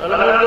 Allah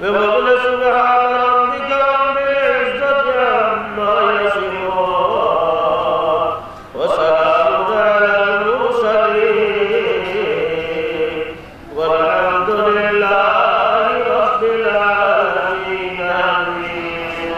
وقل سبحان ربك رب العزة عما يصفون وسلام على المرسلين والحمد لله رب العالمين آمين.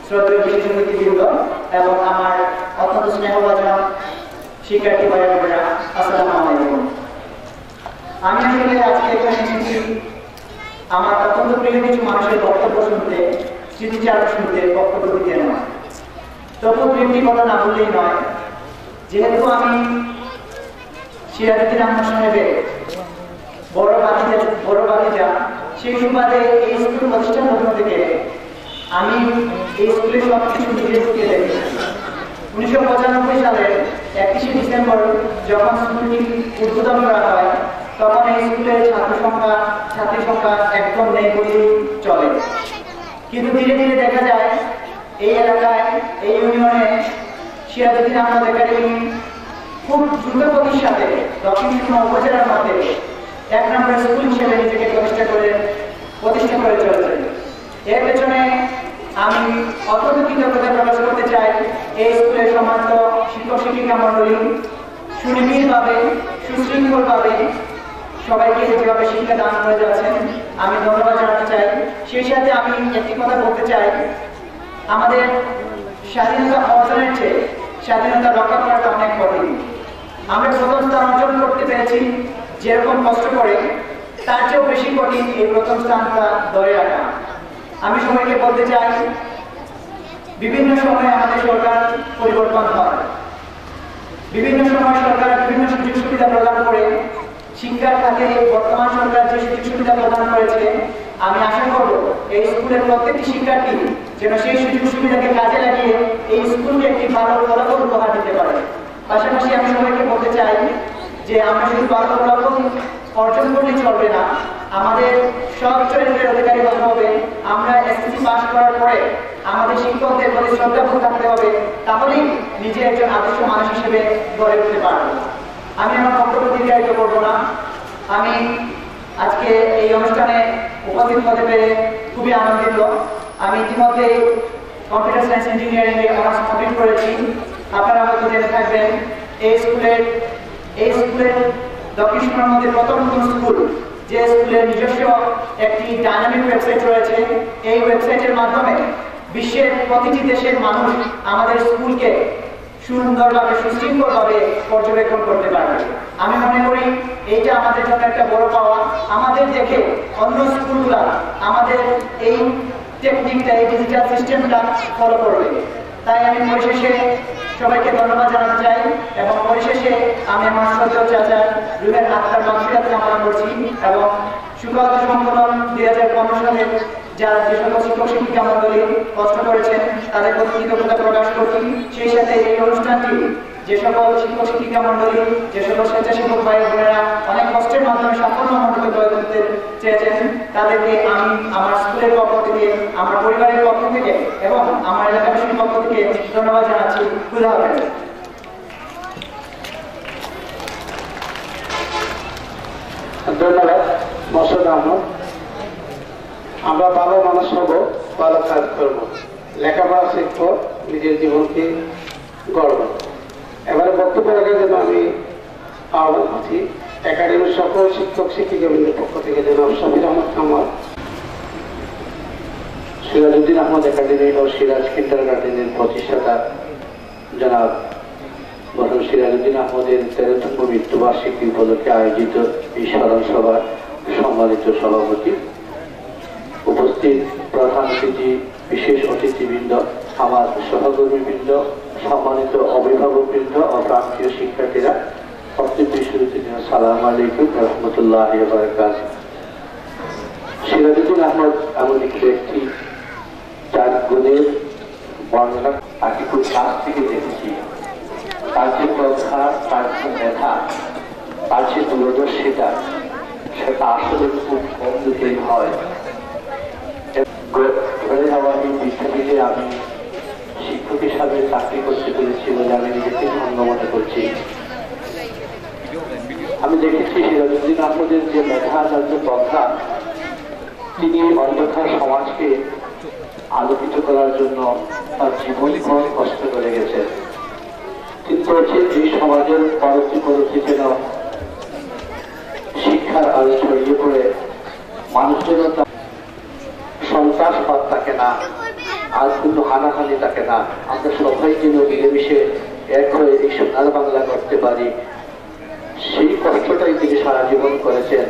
শ্রদ্ধেয় বিশেষ অতিথিবৃন্দ এবং আমার অত্যন্ত স্নেহভাজন শিক্ষার্থী ভাই বোনেরা, আসসালামু আলাইকুম। আমি আসলে আজকে এখানে এসেছি আমার অত্যন্ত প্রিয় কিছু মানুষের বক্তব্য শুনতে, স্মৃতিচারণ শুনতে, বক্তব্য দিতে নয়। তবু একটি কথা না বললেই নয়, যেহেতু আমি সিরাজউদ্দিন আহমদ সাহেবের বড় ভাতিজা, সেই সুবাদে এই স্কুল প্রতিষ্ঠান লগ্ন থেকে আমি এই স্কুলের সব কিছু নিজে শিখে দেখেছি। 1995 সালের 31 ডিসেম্বর যখন স্কুলটি উদ্বোধন করা হয়, তখন এই স্কুলের ছাত্রী সংখ্যা একদম নেই বলেই চলে। কিন্তু ধীরে ধীরে দেখা যায় এই এলাকায়, এই ইউনিয়নে সিরাজউদ্দিন আহমদ একাডেমি খুব দ্রুত গতির সাথে দক্ষিণ সুরমা উপজেলার মধ্যে 1 নম্বর স্কুল হিসেবে নিজেকে প্রতিষ্ঠা করে চলেছে। এর পেছনে আমি অত্যন্ত কৃতজ্ঞতা প্রকাশ করতে চাই এই স্কুলের সম্মানিত শিক্ষক শিক্ষিকা মন্ডলী, সুনিবিড়ভাবে সুশৃঙ্খলভাবে সবাইকে যেভাবে শিক্ষা দান করে যাচ্ছেন, আমি ধন্যবাদ জানাতে চাই। সেই সাথে আমি একটি কথা বলতে চাই, আমাদের স্বাধীনতা অর্জনের চেয়ে স্বাধীনতা রক্ষা করাটা অনেক কঠিন। আমরা প্রথম স্থান অর্জন করতে পেরেছি যেরকম কষ্ট করে, তার চেয়েও বেশি কঠিন এই প্রথম স্থানটা ধরে রাখা। আমি সবাইকে বলতে চাই, বিভিন্ন সময়ে আমাদের সরকার পরিবর্তন হয়, বিভিন্ন সময় সরকার বিভিন্ন সুযোগ সুবিধা প্রদান করে। শিক্ষার খাতে বর্তমান সরকার যে সুযোগ সুবিধা প্রদান করেছে, আমি আশা করব এই স্কুলের প্রত্যেকটি শিক্ষার্থী যেন সেই সুযোগ সুবিধাকে কাজে লাগিয়ে এই স্কুলকে একটি ভালো ফলাফল উপহার দিতে পারে। পাশাপাশি আমি সবাইকে বলতে চাই যে আমরা শুধু ভালো ফলাফল অর্জন করলেই চলবে না, আমাদের সব চরিত্রের অধিকারী হতে হবে। আমরা এসএসসি পাস করার পরে আমাদের শিক্ষকদের প্রতি শ্রদ্ধাবোধ থাকতে হবে, তাহলেই নিজে একজন আদর্শ মানুষ হিসেবে গড়ে উঠতে পারব। আমি আমার বক্তব্য দীর্ঘায়িত করব না। আমি আজকে এই অনুষ্ঠানে উপস্থিত হতে পেরে খুবই আনন্দিত। আমি ইতিমধ্যে কম্পিউটার সায়েন্স ইঞ্জিনিয়ারিং এ অনার্স কমপ্লিট করেছি। আপনারা হয়তো জেনে থাকবেন এই স্কুলের দক্ষিণ সুরমার মধ্যে প্রথম স্কুল, যে স্কুলের নিজস্ব একটি ডাইনামিক ওয়েবসাইট রয়েছে। এই ওয়েবসাইটের মাধ্যমে বিশ্বের প্রতিটি দেশের মানুষ আমাদের স্কুলকে সুন্দরভাবে সুশৃঙ্খলভাবে পর্যবেক্ষণ করতে পারবে। আমি মনে করি এইটা আমাদের জন্য একটা বড় পাওয়া। আমাদের দেখে অন্য স্কুলগুলা আমাদের এই টেকনিকটা, এই ডিজিটাল সিস্টেমটা ফলো করবে। তাই আমি পরিশেষে সবাইকে ধন্যবাদ জানাতে চাই এবং পরিশেষে আমি আমার শ্রদ্ধেয় চাচা রুহের আত্মার মাগফিরাত কামনা করছি এবং সুকান্ত সংকলন 2015 সালে যারা যে সকল শিক্ষক শিক্ষিকা মন্ডলী কষ্ট করেছেন তাদের প্রতি কৃতজ্ঞতা প্রকাশ করছি। সেই সাথে এই অনুষ্ঠানটি যে সকল শিক্ষক শিক্ষিকা মন্ডলী, যে সকল স্বেচ্ছাসেবক ভাই বোনেরা অনেক কষ্টের মাধ্যমে সাফল্যমণ্ডিত করে তুলতে চেয়েছেন, তাদেরকে আমি আমার স্কুলের পক্ষ থেকে, আমার পরিবারের পক্ষ থেকে এবং আমার এলাকাবাসীর পক্ষ থেকে ধন্যবাদ জানাচ্ছি। খুদা হাফেজ। ধন্যবাদ মোর্শেদ আহমদ। আমরা ভালো মানুষ হব, ভালো কাজ করব, লেখাপড়া শিখব, নিজের জীবনকে গড়ব। এবারে বক্তব্য রাখার জন্য আমি আহ্বান করছি একাডেমির সকল শিক্ষক শিক্ষিকাবৃন্দের পক্ষ থেকে জনাব শফির আহমদ কামাল, সিরাজউদ্দিন আহমদ একাডেমি ও সিরাজ কিন্ডারগার্টেনের প্রতিষ্ঠাতা জনাব মরহুম সিরাজউদ্দিন আহমদের 13তম মৃত্যুবার্ষিকী উপলক্ষে আয়োজিত এই স্মরণ সভার সম্মানিত সভাপতি, উপস্থিত প্রধান অতিথি, বিশেষ অতিথিবৃন্দ, আমার সহকর্মীবৃন্দ, সম্মানিত অভিভাবকবৃন্দ ও প্রান্তীয় শিক্ষার্থীরা, প্রত্যেকটি শুরুতে আসসালামু আলাইকুম ওয়া রাহমাতুল্লাহি ওয়া বারাকাতুহু। সিরাজউদ্দিন আহমদ এমন একটি ব্যক্তি যার গুণের বর্ণনা তাকে খুব কাছ থেকে দেখেছি। তার যে প্রজ্ঞা, তার যে মেধা, তার যে দূরদর্শিতা, সেটা আসলে খুব কম দিতেই হয়। ধরে যাওয়া এই পৃথিবীতে আমি শিক্ষক হিসাবে চাকরি করতে পেরেছি বলে আমি নিজেকে ধন্য মনে করছি। আমি দেখেছি সিরাজউদ্দিন আহমদের যে মেধা, তার যে প্রজ্ঞা, তিনি অন্ধকার সমাজকে আলোকিত করার জন্য তার জীবনভর কষ্ট করে গেছেন। তিনি বলছেন এই সমাজের পরবর্তী যেন শিক্ষার আলো ছড়িয়ে পড়ে মানুষের সন্ত্রাসবাদ থাকে না, আজ কিন্তু হানাহানি থাকে না। আমরা সবাই যেন মিলেমিশে এক হয়ে এই সোনার বাংলা করতে পারি, সেই কষ্টটাই তিনি সারা জীবন করেছেন।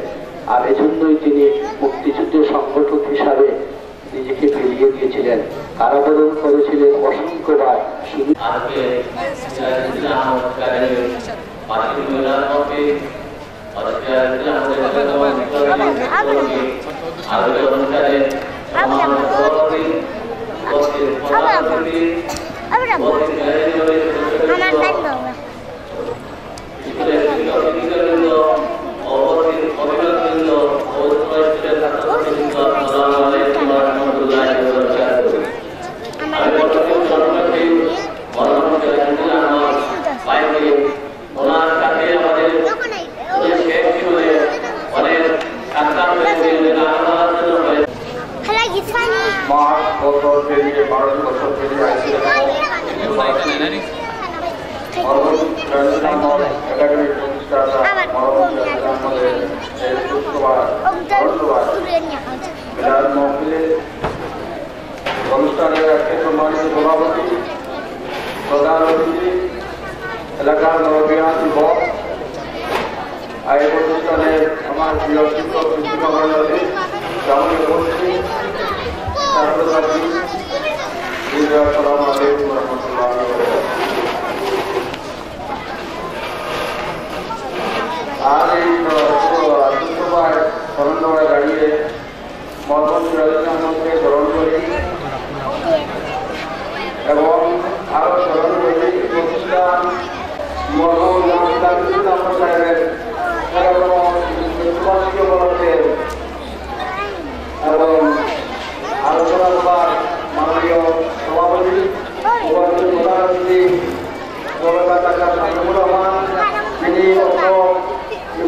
আর এজন্যই তিনি মুক্তিযুদ্ধের সংগঠক হিসাবে নিজেকে ফিরিয়ে দিয়েছিলেন, কারাবরণ করেছিলেন অসংখ্যবার। শুধু আজকে অনুষ্ঠানের একটি সম্মানিত সভাপতি, প্রধান অতিথি, এলাকার নবীন যুবক, এই প্রতিষ্ঠানের আমার প্রিয় শিক্ষক শিক্ষিকা মন্ডলী, যেমন উপস্থিত ছাত্রছাত্রী, আসসালামু আলাইকুম ওয়া রাহমাতুল্লাহি ওয়া বারাকাতুহু। আর এই শুক্রবার স্মরণসভায় দাঁড়িয়ে মোহাম্মদ সিরাজুল আহমদকে স্মরণ করি এবং আরো স্মরণ করি প্রতিষ্ঠান মোহাম্মদ আহমদ সাহেবের 11তম বার্ষিকী উপলক্ষে এবং আলোচনা সভার মাননীয় সভাপতি প্রধান অতিথি ডাক্তার শামীমুর রহমান, তিনি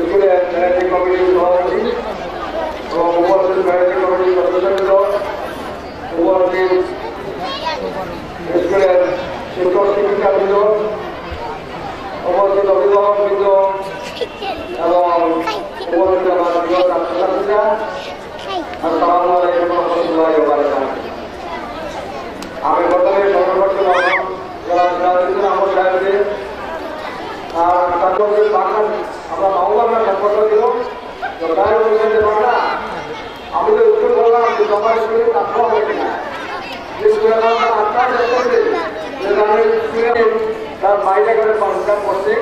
স্কুলের ম্যানেজিং কমিটির সভাপতি এবং উপস্থিত ম্যানেজিং কমিটির সদস্যবৃন্দ, উপস্থিত স্কুলের শিক্ষক শিক্ষিকাবৃন্দ, উপস্থিত অভিভাবকবৃন্দ এবং উপস্থিত আমার প্রিয় ছাত্রছাত্রীরা, আসসালামু আলাইকুম ওয়া রাহমাতুল্লাহি ওয়া বারাকাতুহু। আমি প্রথমে সর্বপ্রথম আহমদ সাহেবকে আর তাদের বাংলা আমরা বাংলা সম্পর্ক দিব। বাংলা আমি তো স্কুল বললাম যে সবাই স্কুলে তারপর হবে না, তার মাইটা করে পাঠদান করছে,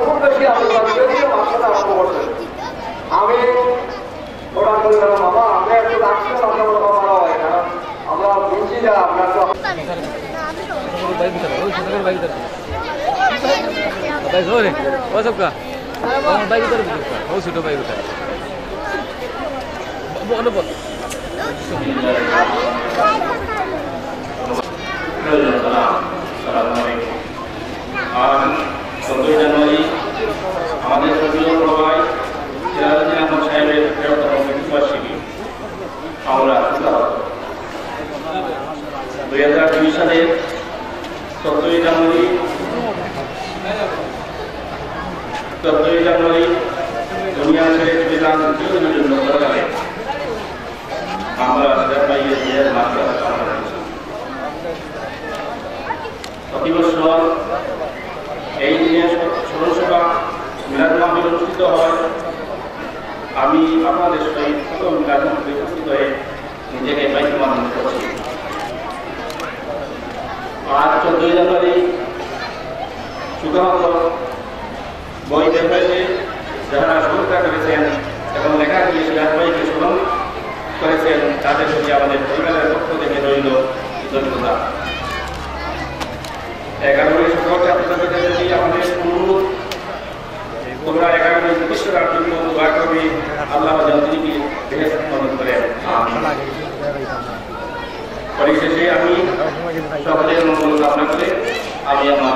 খুব বেশি আলোচনা আরম্ভ করছে। আমি ওরা বললাম বাবা আমরা একটু রাখছিলাম, আপনার বাবা মারা হয়, কারণ আমরা বুঝছি না আপনার তো আমাদের প্রিয় প্রভাই সিরাজুল আহমদ সাহেবের 13তম মৃত্যুবার্ষিকী আমরা 2002 সালের 14ই জানুয়ারি দুনিয়া ছেড়ে চলে যান চিরদিনের জন্য পরকালে। আমরা প্রতি বছর এই দিনে স্মরণসভা মিলাদ মাহফিল অনুষ্ঠিত হয়। আমি আপনাদের সহিত প্রথম মিলাদ মাহফিলে উপস্থিত হয়ে নিজেকে ভাগ্যবান মনে করছি। আজ 14ই জানুয়ারি শুধুমাত্র বই বের হয়েছে, যারা সহযোগিতা করেছেন এবং লেখা দিয়ে বইকে স্মরণ করেছেন তাদের প্রতি আমাদের পরিবারের পক্ষ থেকে রইল কৃতজ্ঞতা। 11 সকল ছাত্রছাত্রীদের প্রতি আমাদের অনুরোধ, তোমরা 11 প্রতিষ্ঠার জন্য দোয়া করবে, আল্লাহ যেন তিনি বেহেশত মদত করেন। পরিশেষে আমি সকলের মঙ্গল কামনা করে আমি আমার